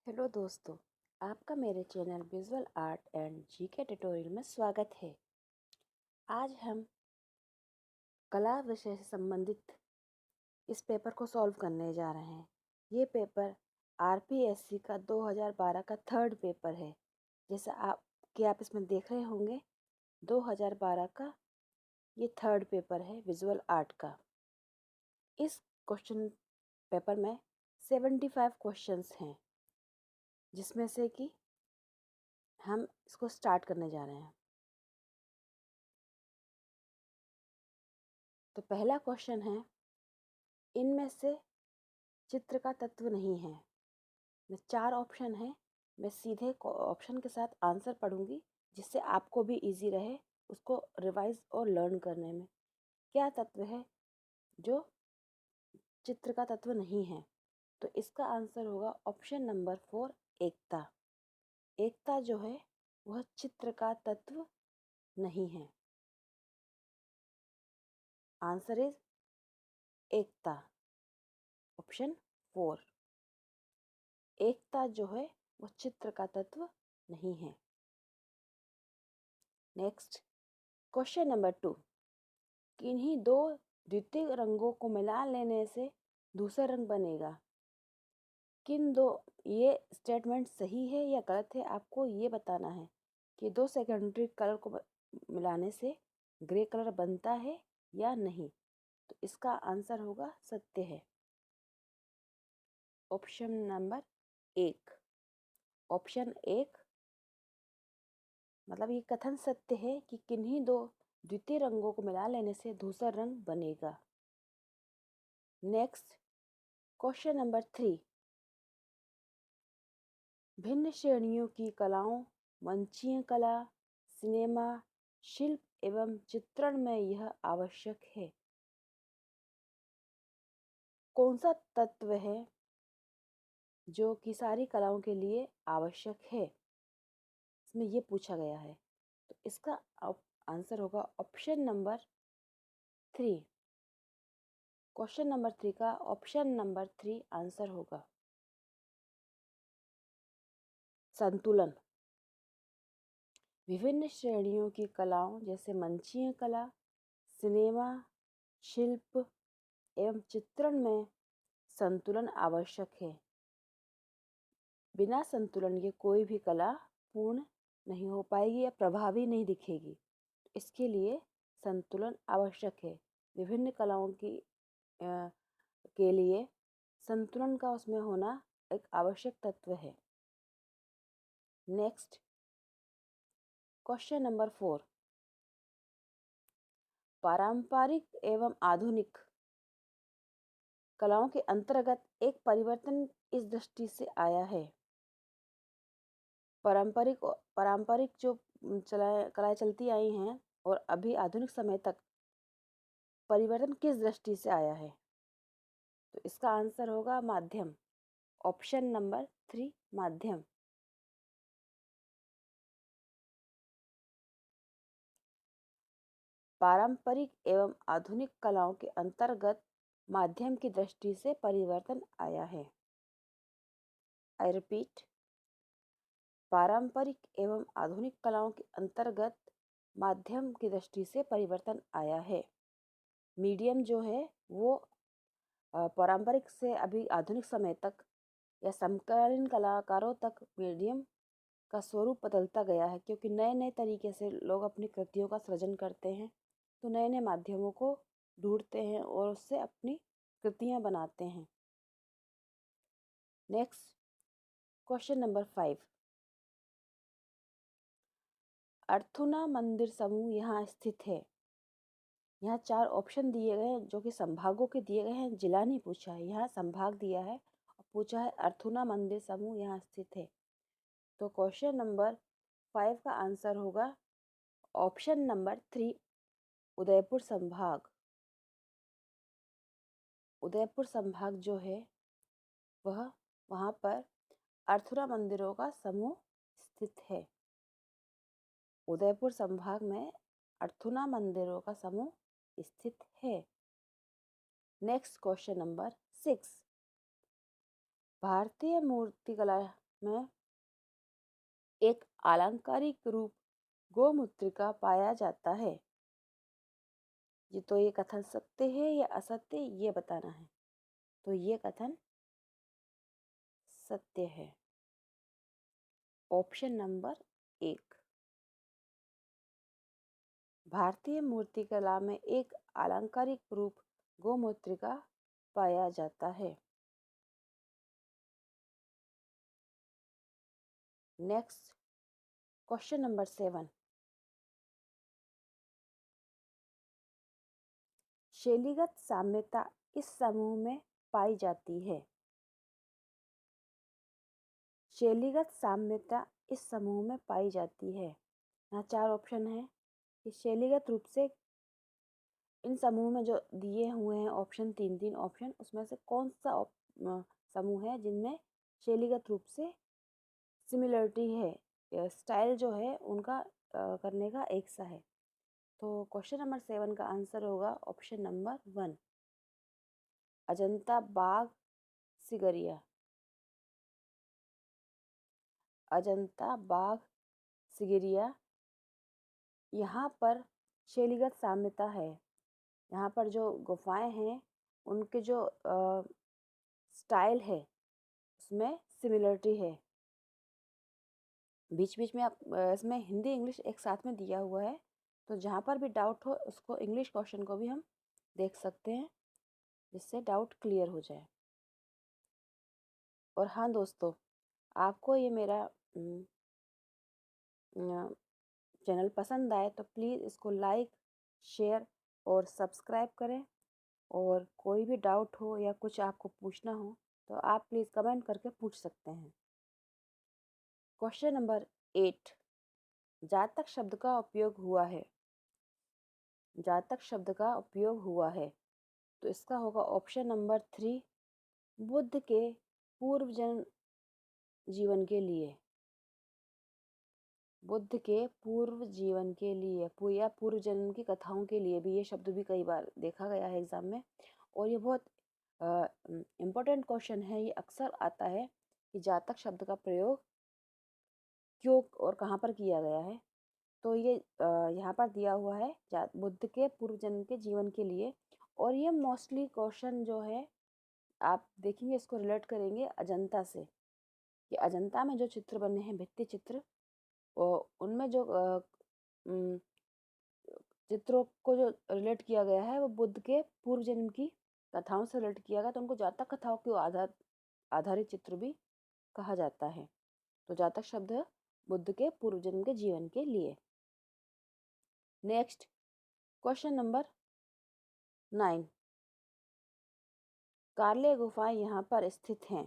Hello दोस्तों, आपका मेरे channel visual art and GK tutorial में स्वागत है। आज हम कला विषय से संबंधित इस पेपर को सॉल्व करने जा रहे हैं। ये पेपर आरपीएससी का 2012 का थर्ड पेपर है। जैसा आप इसमें देख रहे होंगे, 2012 का ये थर्ड पेपर है विजुअल आर्ट का। इस क्वेश्चन पेपर में 75 क्वेश्चंस हैं, जिसमें से कि हम इसको स्टार्ट करने जा रहे हैं। तो पहला क्वेश्चन है, इनमें से चित्र का तत्व नहीं है। मैं 4 ऑप्शन है, मैं सीधे ऑप्शन के साथ आंसर पढ़ूंगी, जिससे आपको भी इजी रहे उसको रिवाइज और लर्न करने में। क्या तत्व है जो चित्र का तत्व नहीं है? तो इसका आंसर होगा ऑप्शन नंबर 4, एकता। एकता जो है वह चित्र का तत्व नहीं है। Answer is Ekta, option 4। एकता जो है वह चित्र का तत्व नहीं है। नेक्स्ट क्वेश्चन नंबर 2, किन्हीं दो द्वितीय रंगों को मिला लेने से दूसरा रंग बनेगा। किन दो, ये स्टेटमेंट सही है या गलत है, आपको ये बताना है कि दो सेकेंडरी कलर को मिलाने से ग्रे कलर बनता है या नहीं। तो इसका आंसर होगा सत्य है, ऑप्शन नंबर 1। ऑप्शन 1 मतलब ये कथन सत्य है कि किन्हीं दो द्वितीय रंगों को मिला लेने से दूसरा रंग बनेगा। नेक्स्ट क्वेश्चन नंबर 3, भिन्न श्रेणियों की कलाओं, मंचीय कला, सिनेमा, शिल्प एवं चित्रण में यह आवश्यक है। कौन सा तत्व है जो कि सारी कलाओं के लिए आवश्यक है, इसमें ये पूछा गया है। तो इसका आंसर होगा ऑप्शन नंबर 3। क्वेश्चन नंबर 3 का ऑप्शन नंबर 3 आंसर होगा संतुलन। विभिन्न श्रेणियों की कलाओं जैसे मंचीय कला, सिनेमा, शिल्प एवं चित्रण में संतुलन आवश्यक है। बिना संतुलन के कोई भी कला पूर्ण नहीं हो पाएगी या प्रभावी नहीं दिखेगी। इसके लिए संतुलन आवश्यक है। विभिन्न कलाओं के लिए संतुलन का उसमें होना एक आवश्यक तत्व है। नेक्स्ट क्वेश्चन नंबर 4, पारंपरिक एवं आधुनिक कलाओं के अंतर्गत एक परिवर्तन इस दृष्टि से आया है। पारंपरिक जो कलाएं चलती आई हैं और अभी आधुनिक समय तक परिवर्तन किस दृष्टि से आया है? तो इसका आंसर होगा माध्यम, ऑप्शन नंबर 3 माध्यम। पारंपरिक एवं आधुनिक कलाओं के अंतर्गत माध्यम की दृष्टि से परिवर्तन आया है। आई रिपीट, पारंपरिक एवं आधुनिक कलाओं के अंतर्गत माध्यम की दृष्टि से परिवर्तन आया है। मीडियम जो है वो पारंपरिक से अभी आधुनिक समय तक या समकालीन कलाकारों तक मीडियम का स्वरूप बदलता गया है, क्योंकि नए नए तरीके से लोग अपनी कृतियों का सृजन करते हैं। तो नए नए माध्यमों को ढूंढते हैं और उससे अपनी कृतियां बनाते हैं। नेक्स्ट क्वेश्चन नंबर 5, अर्थुना मंदिर समूह यहाँ स्थित है। यहाँ 4 ऑप्शन दिए गए हैं जो कि संभागों के दिए गए हैं, जिला नहीं पूछा है। यहाँ संभाग दिया है और पूछा है अर्थुना मंदिर समूह यहाँ स्थित है। तो क्वेश्चन नंबर 5 का आंसर होगा ऑप्शन नंबर 3, उदयपुर संभाग। उदयपुर संभाग जो है वह वहाँ पर अर्थुना मंदिरों का समूह स्थित है। उदयपुर संभाग में अर्थुना मंदिरों का समूह स्थित है। नेक्स्ट क्वेश्चन नंबर 6, भारतीय मूर्तिकला में एक अलंकारिक रूप गोमूत्र का पाया जाता है। ये कथन सत्य है या असत्य, ये बताना है। तो ये कथन सत्य है। Option number 1। भारतीय मूर्तिकला में एक अलंकारिक रूप गोमूत्र का पाया जाता है। Next, question number 7। शैलीगत साम्यता इस समूह में पाई जाती है। शैलीगत साम्यता इस समूह में पाई जाती है। यहाँ 4 ऑप्शन है कि शैलीगत रूप से इन समूह में जो दिए हुए हैं ऑप्शन, 3 ऑप्शन, उसमें से कौन सा समूह है जिनमें शैलीगत रूप से सिमिलरिटी है, स्टाइल जो है उनका करने का एक सा है। तो क्वेश्चन नंबर 7 का आंसर होगा ऑप्शन नंबर 1, अजंता बाग सिगरिया। अजंता बाग सिगरिया, यहाँ पर शैलीगत साम्यता है। यहाँ पर जो गुफाएं हैं उनके जो स्टाइल है उसमें सिमिलरिटी है। बीच बीच में आप इसमें हिंदी इंग्लिश एक साथ में दिया हुआ है, तो जहाँ पर भी डाउट हो उसको इंग्लिश क्वेश्चन को भी हम देख सकते हैं, जिससे डाउट क्लियर हो जाए। और हाँ दोस्तों, आपको ये मेरा चैनल पसंद आए तो प्लीज़ इसको लाइक, शेयर और सब्सक्राइब करें। और कोई भी डाउट हो या कुछ आपको पूछना हो तो आप प्लीज़ कमेंट करके पूछ सकते हैं। क्वेश्चन नंबर 8, जातक शब्द का उपयोग हुआ है। जातक शब्द का उपयोग हुआ है, तो इसका होगा ऑप्शन नंबर 3, बुद्ध के पूर्व जन्म जीवन के लिए। बुद्ध के पूर्व जीवन के लिए या पूर्व जन्म की कथाओं के लिए भी ये शब्द भी कई बार देखा गया है एग्जाम में। और ये बहुत इम्पोर्टेंट क्वेश्चन है, ये अक्सर आता है कि जातक शब्द का प्रयोग क्यों और कहाँ पर किया गया है। तो ये यहाँ पर दिया हुआ है बुद्ध के पूर्व जन्म के जीवन के लिए। और ये मोस्टली क्वेश्चन जो है आप देखेंगे इसको रिलेट करेंगे अजंता से, कि अजंता में जो चित्र बने हैं, भित्ति चित्र, और उनमें जो चित्रों को जो रिलेट किया गया है वो बुद्ध के पूर्व जन्म की कथाओं से रिलेट किया गया, तो उनको जातक कथाओं के आधारित चित्र भी कहा जाता है। तो जातक शब्द है बुद्ध के पूर्व जन्म के जीवन के लिए। नेक्स्ट, क्वेश्चन नंबर 9, कार्ले गुफाएं यहाँ पर स्थित हैं।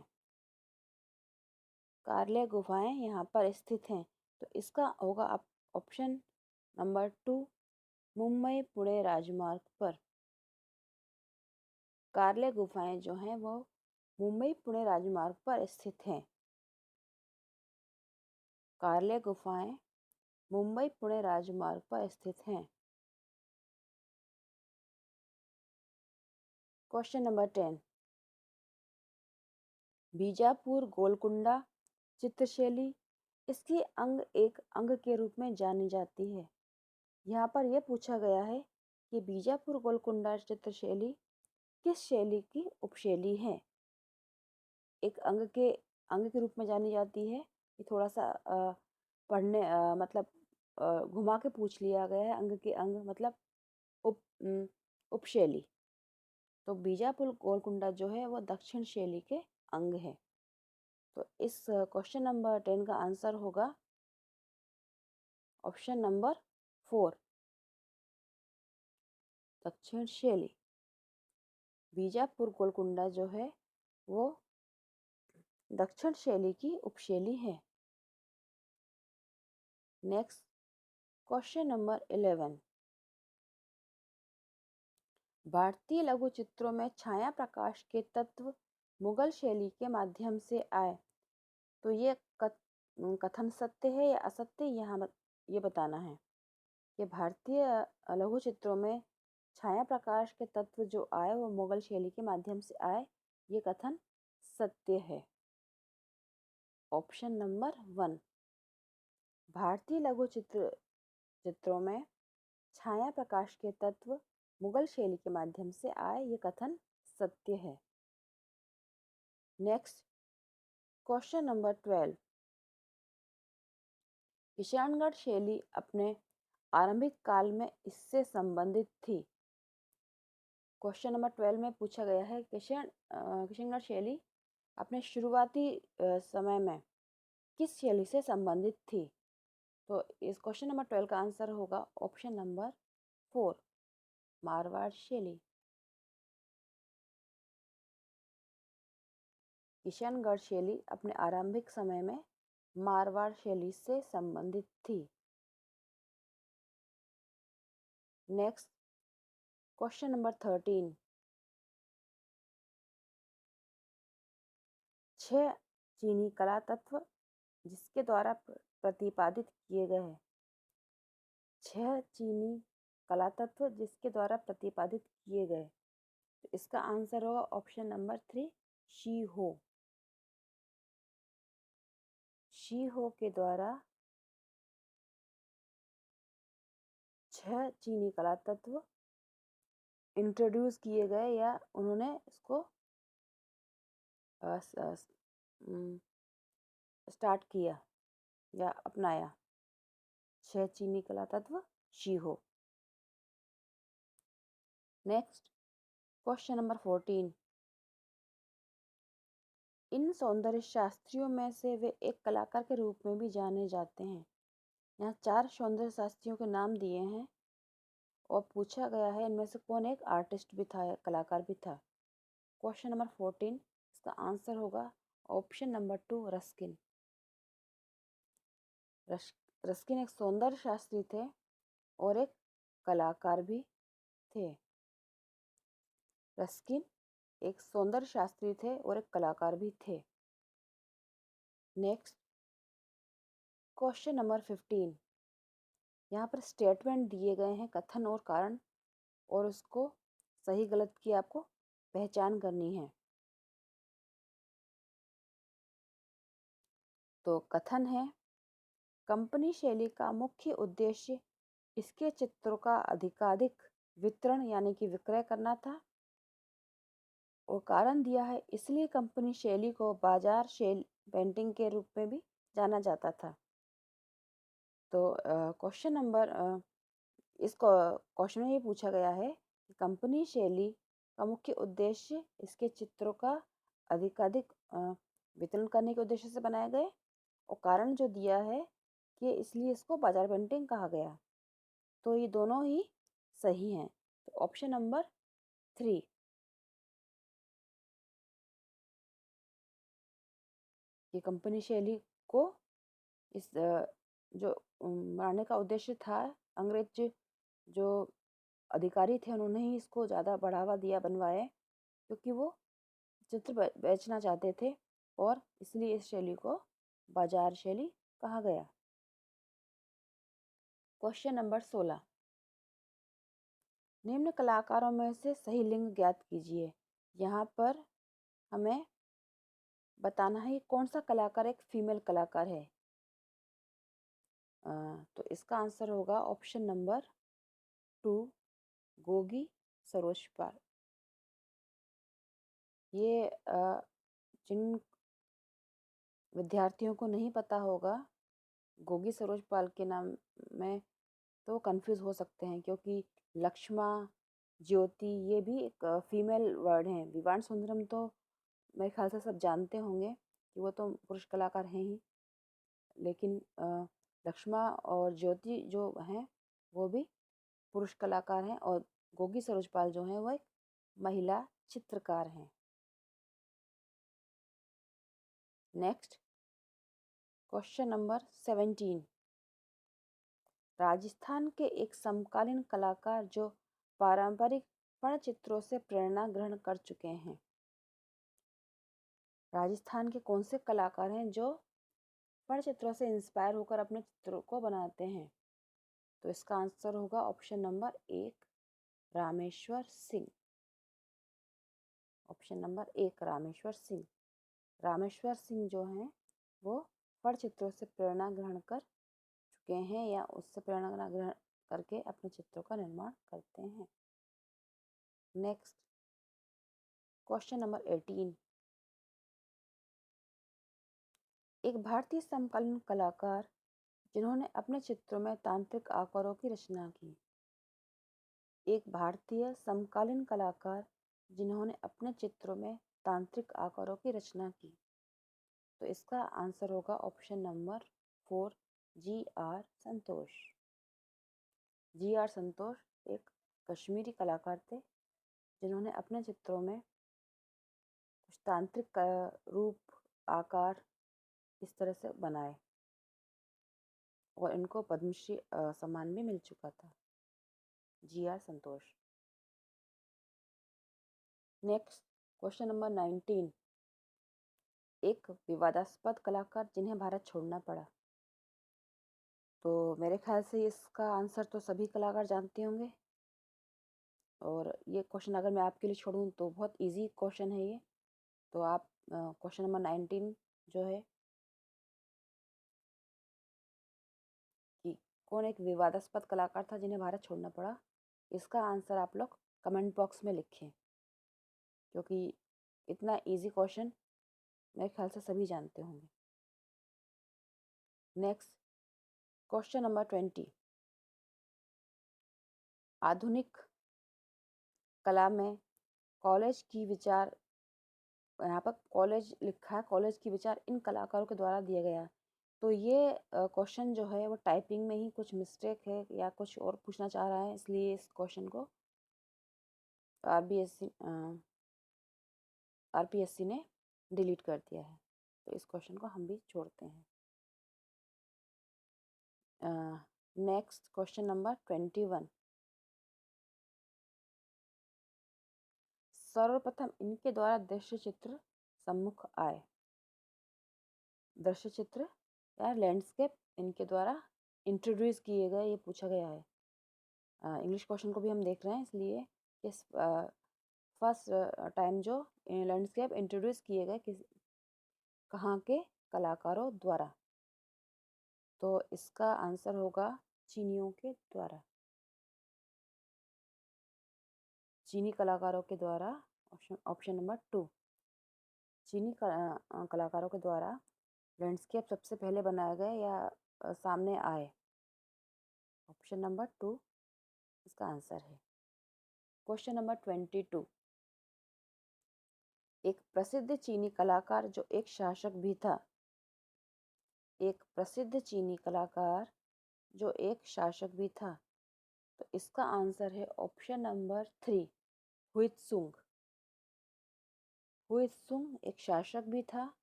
कार्ले गुफाएं यहाँ पर स्थित हैं, तो इसका होगा ऑप्शन नंबर 2, मुंबई पुणे राजमार्ग पर। कार्ले गुफाएं जो हैं वो मुंबई पुणे राजमार्ग पर स्थित हैं। कार्ले गुफाएं मुंबई पुणे राजमार्ग पर स्थित हैं। क्वेश्चन नंबर 10, बीजापुर गोलकुंडा चित्रशैली इसकी एक अंग के रूप में जानी जाती है। यहाँ पर यह पूछा गया है कि बीजापुर गोलकुंडा चित्रशैली किस शैली की उपशैली है। एक अंग के रूप में जानी जाती है। ये थोड़ा सा पढ़ने मतलब घुमा के पूछ लिया गया है, अंग के अंग मतलब उपशैली। तो बीजापुर गोलकुंडा जो है वो दक्षिण शैली के अंग है। तो इस क्वेश्चन नंबर 10 का आंसर होगा ऑप्शन नंबर 4, दक्षिण शैली। बीजापुर गोलकुंडा जो है वो दक्षिण शैली की उपशैली है। नेक्स्ट, क्वेश्चन नंबर 11, भारतीय लघु चित्रों में छाया प्रकाश के तत्व मुगल शैली के माध्यम से आए। तो ये कथन सत्य है या असत्य, यहाँ ये बताना है कि भारतीय लघु चित्रों में छाया प्रकाश के तत्व जो आए वो मुगल शैली के माध्यम से आए, ये कथन सत्य है। Option number 1। भारतीय लघु चित्रों में छाया प्रकाश के तत्व मुगल शैली के माध्यम से आए, ये कथन सत्य है। Next question number 12। किशनगढ़ शैली अपने आरंभिक काल में इससे संबंधित थी। क्वेश्चन नंबर 12 में पूछा गया है किशनगढ़ शैली अपने शुरुआती समय में किस शैली से संबंधित थी। तो इस क्वेश्चन नंबर 12 का आंसर होगा ऑप्शन नंबर 4, मारवाड़ शैली। किशनगढ़ शैली अपने आरंभिक समय में मारवाड़ शैली से संबंधित थी। Next question number 13। 6 चीनी कला तत्व जिसके द्वारा प्रतिपादित किए गए हैं। 6 चीनी कला तत्व जिसके द्वारा प्रतिपादित किए गए, तो इसका आंसर होगा ऑप्शन नंबर 3, शी हो। शी हो के द्वारा 6 चीनी कला तत्व इंट्रोड्यूस किए गए या उन्होंने इसको स्टार्ट किया या अपनाया। 6 चीनी कला तत्व शी हो। Next question number 14। इन सौंदर्य शास्त्रियों में से वे एक कलाकार के रूप में भी जाने जाते हैं। यहाँ 4 सौंदर्य शास्त्रियों के नाम दिए हैं और पूछा गया है इनमें से कौन एक आर्टिस्ट भी था, कलाकार भी था। क्वेश्चन नंबर 14, इसका आंसर होगा ऑप्शन नंबर 2, रस्किन। रस्किन एक सौंदर्य शास्त्री थे और एक कलाकार भी थे। रस्किन एक सौंदर्य शास्त्री थे और एक कलाकार भी थे। Next question number 15। यहाँ पर स्टेटमेंट दिए गए हैं, कथन और कारण, और उसको सही गलत की आपको पहचान करनी है। तो कथन है, कंपनी शैली का मुख्य उद्देश्य इसके चित्रों का अधिकाधिक वितरण यानी कि विक्रय करना था। और कारण दिया है, इसलिए कंपनी शैली को बाजार शैली पेंटिंग के रूप में भी जाना जाता था। तो क्वेश्चन नंबर इस क्वेश्चन में ये पूछा गया है कि कंपनी शैली का मुख्य उद्देश्य इसके चित्रों का अधिकाधिक वितरण करने के उद्देश्य से बनाए गए, और कारण जो दिया है कि इसलिए इसको बाजार पेंटिंग कहा गया। तो ये दोनों ही सही हैं। तो ऑप्शन नंबर 3, ये कंपनी शैली को इस जो बनाने का उद्देश्य था, अंग्रेज जो अधिकारी थे उन्होंने ही इसको ज़्यादा बढ़ावा दिया, बनवाए, क्योंकि वो चित्र बेचना चाहते थे और इसलिए इस शैली को बाजार शैली कहा गया। Question number 16। निम्न कलाकारों में से सही लिंग ज्ञात कीजिए। यहाँ पर हमें बताना है कौन सा कलाकार एक फीमेल कलाकार है। तो इसका आंसर होगा ऑप्शन नंबर 2, गोगी सरोजपाल। ये जिन विद्यार्थियों को नहीं पता होगा गोगी सरोजपाल के नाम में, तो कंफ्यूज हो सकते हैं, क्योंकि लक्ष्मा, ज्योति ये भी एक फीमेल वर्ड हैं। विवान सुंदरम तो मेरे ख्याल से सब जानते होंगे कि वो तो पुरुष कलाकार हैं ही, लेकिन लक्ष्मा और ज्योति जो हैं वो भी पुरुष कलाकार हैं, और गोगी सरोजपाल जो हैं वो एक महिला चित्रकार हैं। Next question number 17। राजस्थान के एक समकालीन कलाकार जो पारंपरिक पटचित्रों से प्रेरणा ग्रहण कर चुके हैं। राजस्थान के कौन से कलाकार हैं जो पटचित्रों से इंस्पायर होकर अपने चित्रों को बनाते हैं। तो इसका आंसर होगा option number 1, Rameshwar Singh. Option number 1, Rameshwar Singh. Rameshwar Singh जो हैं वो पटचित्रों से प्रेरणा ग्रहण कर चुके हैं या उससे प्रेरणा ग्रहण करके अपने चित्रों का निर्माण करते हैं। Next question number 18। एक भारतीय समकालीन कलाकार जिन्होंने अपने चित्रों में तांत्रिक आकारों की रचना की। एक भारतीय समकालीन कलाकार जिन्होंने अपने चित्रों में तांत्रिक आकारों की रचना की। तो इसका आंसर होगा ऑप्शन नंबर 4, जी.आर. संतोष। जी.आर. संतोष एक कश्मीरी कलाकार थे जिन्होंने अपने चित्रों में कुछ तांत्रिक रूप, आकार इस तरह से बनाए और इनको पद्मश्री सम्मान भी मिल चुका था। G R. Santosh. Next question number 19। एक विवादास्पद कलाकार जिन्हें भारत छोड़ना पड़ा। तो मेरे ख्याल से इसका आंसर तो सभी कलाकार जानते होंगे और ये क्वेश्चन अगर मैं आपके लिए छोड़ूं तो बहुत इजी क्वेश्चन है ये। तो आप क्वेश्चन नंबर 19 जो है कि कौन एक विवादास्पद कलाकार था जिन्हें भारत छोड़ना पड़ा, इसका आंसर आप लोग कमेंट बॉक्स में लिखें क्योंकि इतना इजी क्वेश्चन मेरे ख्याल से सभी जानते होंगे। Next question number 20। आधुनिक कला में कॉलेज की विचार, यहाँ पर कॉलेज लिखा है, कॉलेज की विचार इन कलाकारों के द्वारा दिया गया। तो ये क्वेश्चन जो है वो टाइपिंग में ही कुछ मिस्टेक है या कुछ और पूछना चाह रहा है, इसलिए इस क्वेश्चन को आरपीएससी ने डिलीट कर दिया है। तो इस क्वेश्चन को हम भी छोड़ते हैं। Next question number 21। सर्वप्रथम इनके द्वारा दृश्य चित्र सम्मुख आए। दृश्य चित्र या लैंडस्केप इनके द्वारा इंट्रोड्यूस किए गए, ये पूछा गया है। इंग्लिश क्वेश्चन को भी हम देख रहे हैं, इसलिए इस फर्स्ट टाइम जो लैंडस्केप इंट्रोड्यूस किए गए किस कहाँ के कलाकारों द्वारा। तो इसका आंसर होगा चीनियों के द्वारा, चीनी कलाकारों के द्वारा। ऑप्शन नंबर 2, चीनी कलाकारों के द्वारा लैंडस्केप सबसे पहले बनाए गए या सामने आए। ऑप्शन नंबर 2 इसका आंसर है। Question number 22। एक प्रसिद्ध चीनी कलाकार जो एक शासक भी था। एक प्रसिद्ध चीनी कलाकार जो एक शासक भी था। तो इसका आंसर है ऑप्शन नंबर 3, हुइत्सुंग। हुइत्सुंग एक शासक भी था,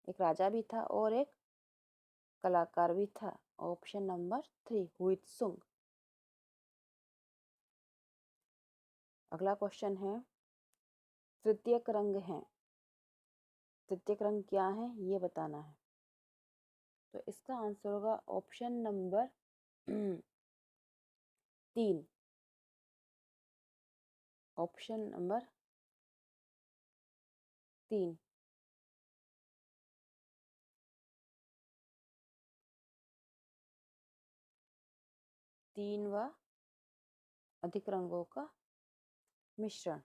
एक राजा भी था और एक कलाकार भी था। Option number 3 हुइत्सुंग। अगला क्वेश्चन है, तृतीयक रंग है। तृतीयक रंग क्या है ये बताना है। तो इसका आंसर होगा ऑप्शन नंबर 3। Option number 3। तीन व अधिक रंगों का मिश्रण।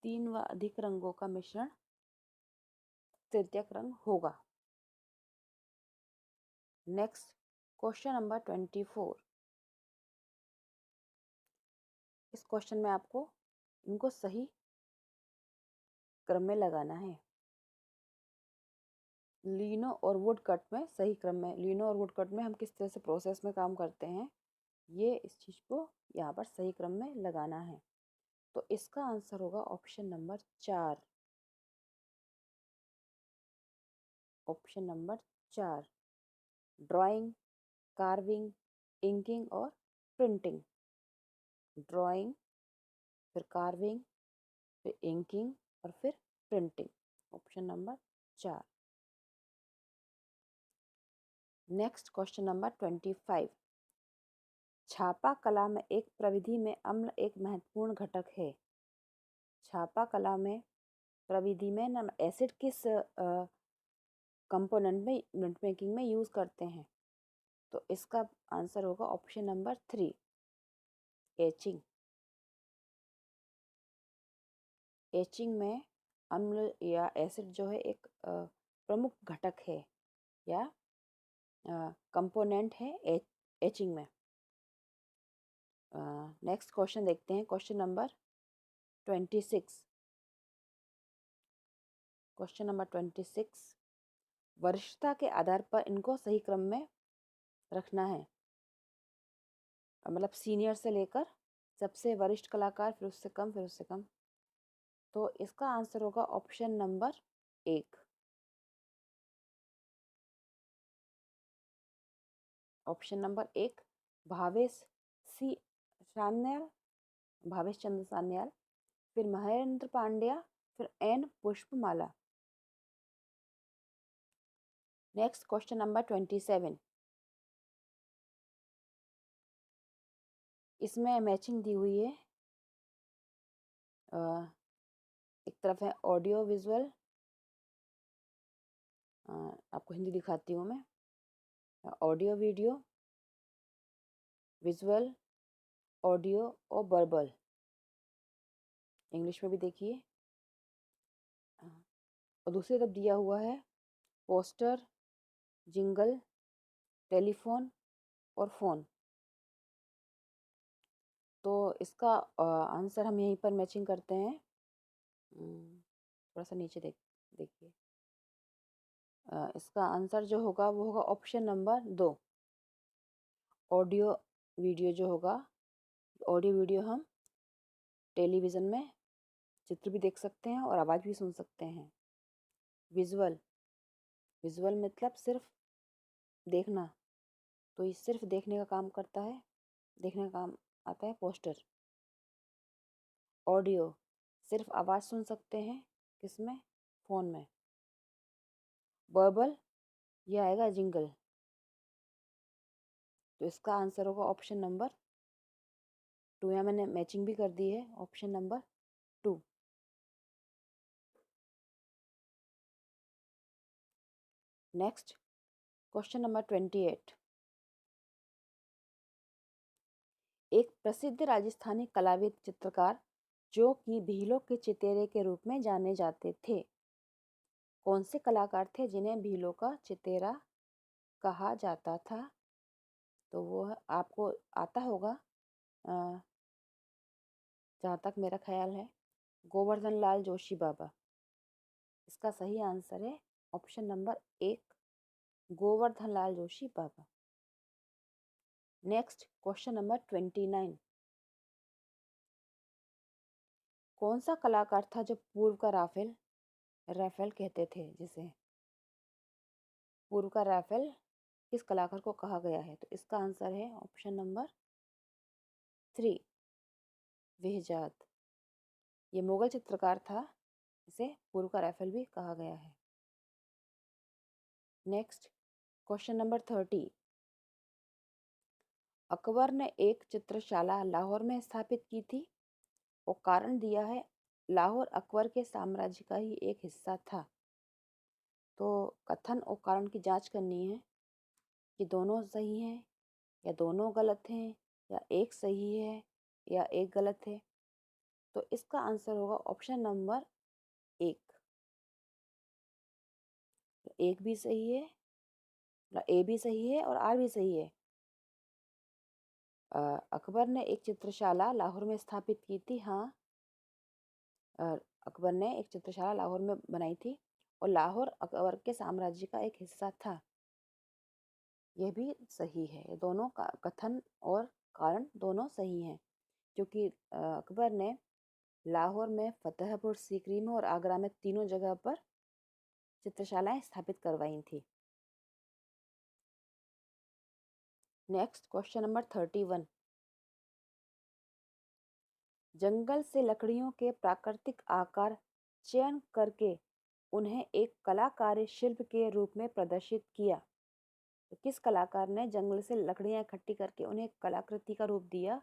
तीन व अधिक रंगों का मिश्रण तृतीयक रंग होगा। Next question number 24। इस क्वेश्चन में आपको इनको सही क्रम में लगाना है। लिनो और वुड कट में सही क्रम में, लिनो और वुड कट में हम किस तरह से प्रोसेस में काम करते हैं, ये इस चीज को यहाँ पर सही क्रम में लगाना है। तो इसका आंसर होगा option number 4। Option number 4, drawing, carving, inking और प्रिंटिंग। ड्राइंग, फिर कार्विंग, फिर इंकिंग और फिर printing. Option number 4। Next question number 25। छापा कला में एक प्रविधि में अम्ल एक महत्वपूर्ण घटक है। छापा कला में प्रविधि में एसिड किस कंपोनेंट में प्रिंट मेकिंग में यूज़ करते हैं। तो इसका आंसर होगा ऑप्शन नंबर 3, एचिंग। एचिंग में अम्ल या एसिड जो है एक प्रमुख घटक है या कंपोनेंट है एचिंग में। नेक्स्ट क्वेश्चन देखते हैं, क्वेश्चन नंबर 26। क्वेश्चन नंबर 26, वरिष्ठता के आधार पर इनको सही क्रम में रखना है, मतलब सीनियर से लेकर सबसे वरिष्ठ कलाकार, फिर उससे कम, फिर उससे कम। तो इसका आंसर होगा option number 1। Option number 1, Bhavesh C Sanyal, Bhavesh Chandra Sanyal, फिर महेंद्र पांड्या, फिर N Pushpamala. Next question number 27, इसमें मैचिंग दी हुई है। एक तरफ है ऑडियो विजुअल, आपको हिंदी दिखाती हूँ मैं, ऑडियो वीडियो, विजुअल, ऑडियो और वर्बल। इंग्लिश में भी देखिए। और दूसरी तरफ दिया हुआ है पोस्टर, जिंगल, टेलीफोन और फोन। तो इसका आंसर हम यहीं पर मैचिंग करते हैं। थोड़ा सा नीचे देखिए। इसका आंसर जो होगा वो होगा ऑप्शन नंबर 2, ऑडियो वीडियो जो होगा। ऑडियो वीडियो हम टेलीविज़न में चित्र भी देख सकते हैं और आवाज़ भी सुन सकते हैं। विजुअल, विजुअल मतलब सिर्फ देखना, तो ये सिर्फ देखने का काम करता है, देखने का काम आता है पोस्टर। ऑडियो, सिर्फ आवाज़ सुन सकते हैं, किसमें, फ़ोन में। वर्बल, ये आएगा जिंगल। तो इसका आंसर होगा ऑप्शन नंबर 2। यहाँ मैंने मैचिंग भी कर दी है, option number 2। Next question number 28, एक प्रसिद्ध राजस्थानी कलाविद चित्रकार जो कि भीलों के चितेरे के रूप में जाने जाते थे, कौन से कलाकार थे जिन्हें भीलों का चितेरा कहा जाता था? तो वो आपको आता होगा, जहाँ तक मेरा ख्याल है, गोवर्धन लाल जोशी बाबा। इसका सही आंसर है ऑप्शन नंबर 1, गोवर्धन लाल जोशी बाबा। नेक्स्ट क्वेश्चन नंबर 29, कौन सा कलाकार था जो पूर्व का राफेल, राफेल कहते थे जिसे, पूर्व का राफेल किस कलाकार को कहा गया है? तो इसका आंसर है ऑप्शन नंबर 3, बेहजाद। ये मुगल चित्रकार था, इसे पूर्व का राफेल भी कहा गया है। नेक्स्ट क्वेश्चन नंबर 30, अकबर ने एक चित्रशाला लाहौर में स्थापित की थी और कारण दिया है लाहौर अकबर के साम्राज्य का ही एक हिस्सा था। तो कथन और कारण की जांच करनी है कि दोनों सही हैं या दोनों गलत हैं या एक सही है या एक गलत है। तो इसका आंसर होगा ऑप्शन नंबर 1। एक भी सही है, ए भी सही है और आर भी सही है। अकबर ने एक चित्रशाला लाहौर में स्थापित की थी, हाँ। अकबर ने एक चित्रशाला लाहौर में बनाई थी और लाहौर अकबर के साम्राज्य का एक हिस्सा था, यह भी सही है। ये दोनों का कथन और कारण दोनों सही हैं, क्योंकि अकबर ने लाहौर में, फतेहपुर सीकरी में और आगरा में तीनों जगह पर चित्रशालाएं स्थापित करवाई थी। नेक्स्ट क्वेश्चन नंबर 31, जंगल से लकड़ियों के प्राकृतिक आकार चयन करके उन्हें एक कलाकारी शिल्प के रूप में प्रदर्शित किया। तो किस कलाकार ने जंगल से लकड़ियां इकट्ठी करके उन्हें कलाकृति का रूप दिया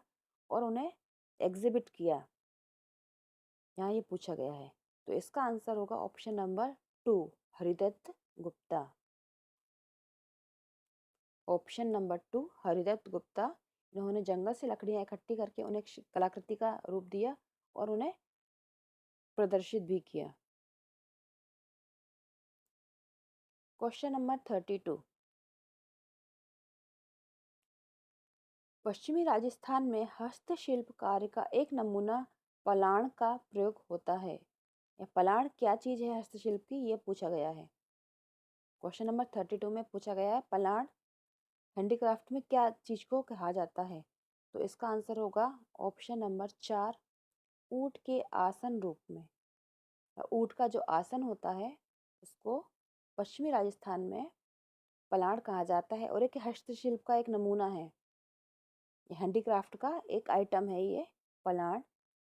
और उन्हें एग्जिबिट किया, यहाँ ये पूछा गया है। तो इसका आंसर होगा option number 2, Haridatt Gupta. Option number 2 Haridatt Gupta. इन्होंने जंगल से लकड़ियां इकट्ठी करके उन्हें कलाकृति का रूप दिया और उन्हें प्रदर्शित भी किया। Question number 32। पश्चिमी राजस्थान में हस्तशिल्प कार्य का एक नमूना पलाण का प्रयोग होता है। यह पलाण क्या चीज है हस्तशिल्प की, ये पूछा गया है। क्वेश्चन नंबर 32 में पूछा गया है पलाण हैंडीक्राफ्ट में क्या चीज को कहा जाता है। तो इसका आंसर होगा ऑप्शन नंबर 4 ऊंट के आसन रूप में। ऊंट का जो आसन होता है उसको पश्चिमी राजस्थान में पलाण कहा जाता है और एक हस्तशिल्प का एक नमूना है। हैंडीक्राफ्ट का एक आइटम है ये पलाण,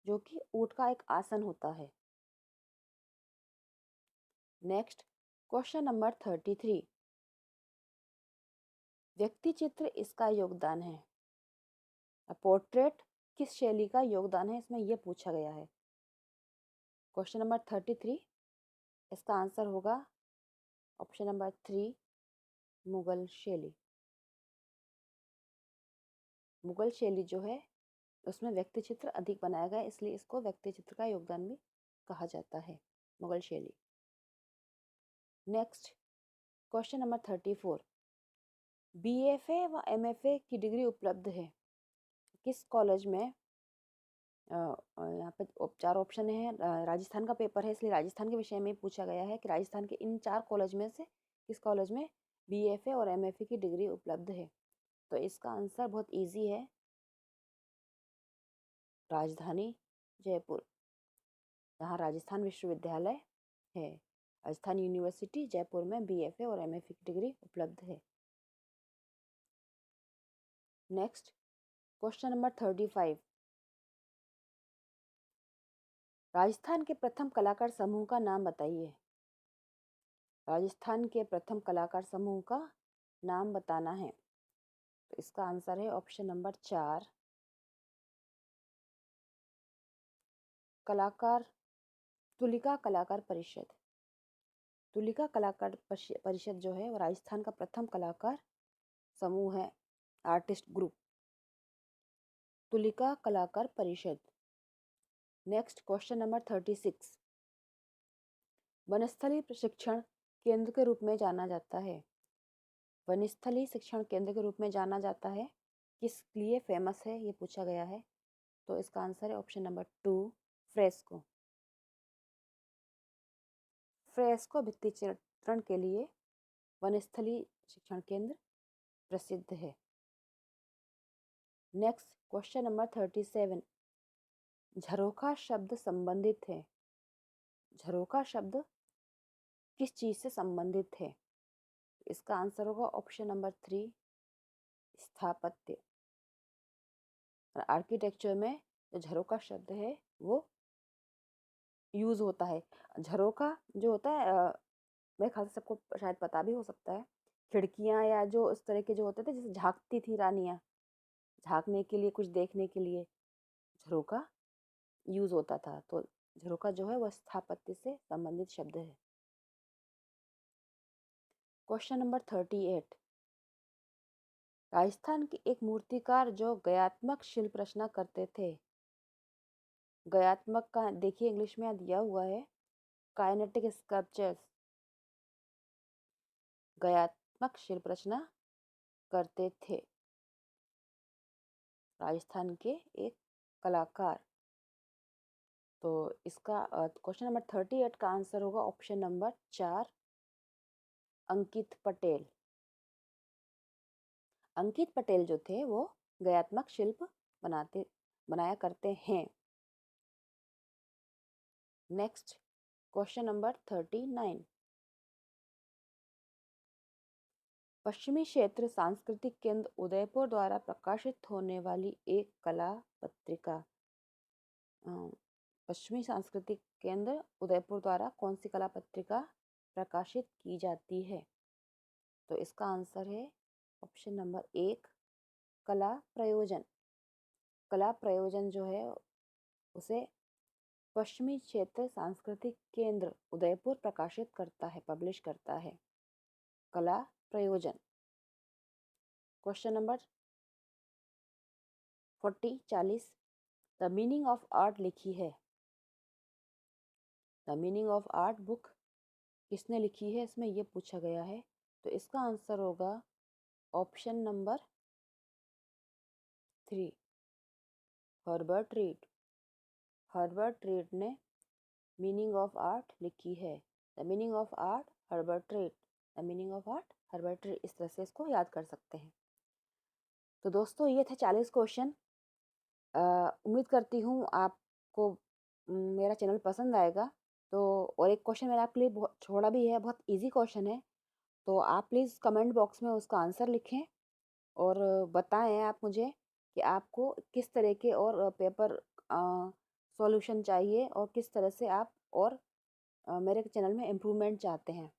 जो कि ऊंट का एक आसन होता है। Next question number 33। व्यक्ति चित्र इसका योगदान है। पोर्ट्रेट किस शैली का योगदान है इसमें यह पूछा गया है। क्वेश्चन नंबर 33 इसका आंसर होगा ऑप्शन नंबर 3 मुगल शैली। मुगल शैली जो है उसमें व्यक्ति चित्र अधिक बनाया गया, इसलिए इसको व्यक्ति चित्र का योगदान भी कहा जाता है, मुगल शैली। Next question number 34। बीएफए व एमएफए की डिग्री उपलब्ध है किस कॉलेज में। यहाँ पे 4 ऑप्शन है। राजस्थान का पेपर है इसलिए राजस्थान के विषय में पूछा गया है कि राजस्थान के इन 4 कॉलेज में से किस कॉलेज में बीएफए और एमएफए की डिग्री उपलब्ध है। तो इसका आंसर बहुत इजी है, राजधानी जयपुर, जहाँ राजस्थान विश्वविद्यालय है। राजस्थान यूनिवर्सिटी जयपुर में बीएफए और एमएफए की डिग्री उपलब्ध है। Next question number 35। राजस्थान के प्रथम कलाकार समूह का नाम बताइए। राजस्थान के प्रथम कलाकार समूह का नाम बताना है। तो इसका आंसर है ऑप्शन नंबर 4 कलाकार तुलिका कलाकार परिषद। तुलिका कलाकार परिषद जो है वो राजस्थान का प्रथम कलाकार समूह है, आर्टिस्ट ग्रुप, तुलिका कलाकार परिषद। Next question number 36। वनस्थली प्रशिक्षण केंद्र के रूप में जाना जाता है। वनस्थली शिक्षण केंद्र के रूप में जाना जाता है, किस लिए फेमस है ये पूछा गया है। तो इसका आंसर है ऑप्शन नंबर 2 फ्रेस्को। फ्रेस्को भित्ति चित्रण के लिए वनस्थली शिक्षण केंद्र प्रसिद्ध है। Next question number 37। झरोखा शब्द संबंधित है। झरोखा शब्द किस चीज से संबंधित है। इसका आंसर होगा ऑप्शन नंबर 3 स्थापत्य। आर्किटेक्चर में जो झरोखा शब्द है वो यूज होता है। झरोखा जो होता है मेरे ख्याल से सबको शायद पता भी हो सकता है, खिड़कियां या जो इस तरह के जो होते थे जैसे झांकती थी रानियां, झांकने के लिए कुछ देखने के लिए झरोका यूज होता था। तो झरोका जो है वह स्थापत्य से संबंधित शब्द है। Question number 38। राजस्थान के एक मूर्तिकार जो गयात्मक शिल्प रचना करते थे। गयात्मक का देखिए इंग्लिश में दिया हुआ है काइनेटिक स्कल्पचर्स। गयात्मक शिल्प रचना करते थे राजस्थान के एक कलाकार। तो इसका क्वेश्चन नंबर 38 का आंसर होगा ऑप्शन नंबर 4 अंकित पटेल। अंकित पटेल जो थे वो गयात्मक शिल्प बनाया करते हैं। Next question number 39। पश्चिमी क्षेत्र सांस्कृतिक केंद्र उदयपुर द्वारा प्रकाशित होने वाली एक कला पत्रिका। पश्चिमी सांस्कृतिक केंद्र उदयपुर द्वारा कौन सी कला पत्रिका प्रकाशित की जाती है। तो इसका आंसर है ऑप्शन नंबर 1 कला प्रयोजन। कला प्रयोजन जो है उसे पश्चिमी क्षेत्र सांस्कृतिक केंद्र उदयपुर प्रकाशित करता है, पब्लिश करता है। कला प्रयोजन। Question number 40 the meaning of art लिखी है। The meaning of art book किसने लिखी है, इसमें ये पूछा गया है। तो इसका आंसर होगा option number 3, Herbert read. Herbert read ने मीनिंग ऑफ आर्ट लिखी है। The meaning of art Herbert read. The meaning of art Herbert read. इस तरह से इसको याद कर सकते हैं। तो दोस्तों ये थे 40 क्वेश्चन। उम्मीद करती हूँ आपको मेरा चैनल पसंद आएगा। तो और एक क्वेश्चन मैंने आपके लिए बहुत छोड़ा भी है, बहुत इजी क्वेश्चन है। तो आप प्लीज़ कमेंट बॉक्स में उसका आंसर लिखें और बताएं आप मुझे कि आपको किस तरह के और पेपर सॉल्यूशन चाहिए और किस तरह से आप और मेरे चैनल में इम्प्रूवमेंट चाहते हैं।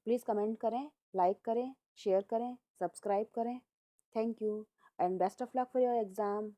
प्लीज़ कमेंट करें, लाइक करें, शेयर करें, सब्सक्राइब करें। Thank you and best of luck for your exam.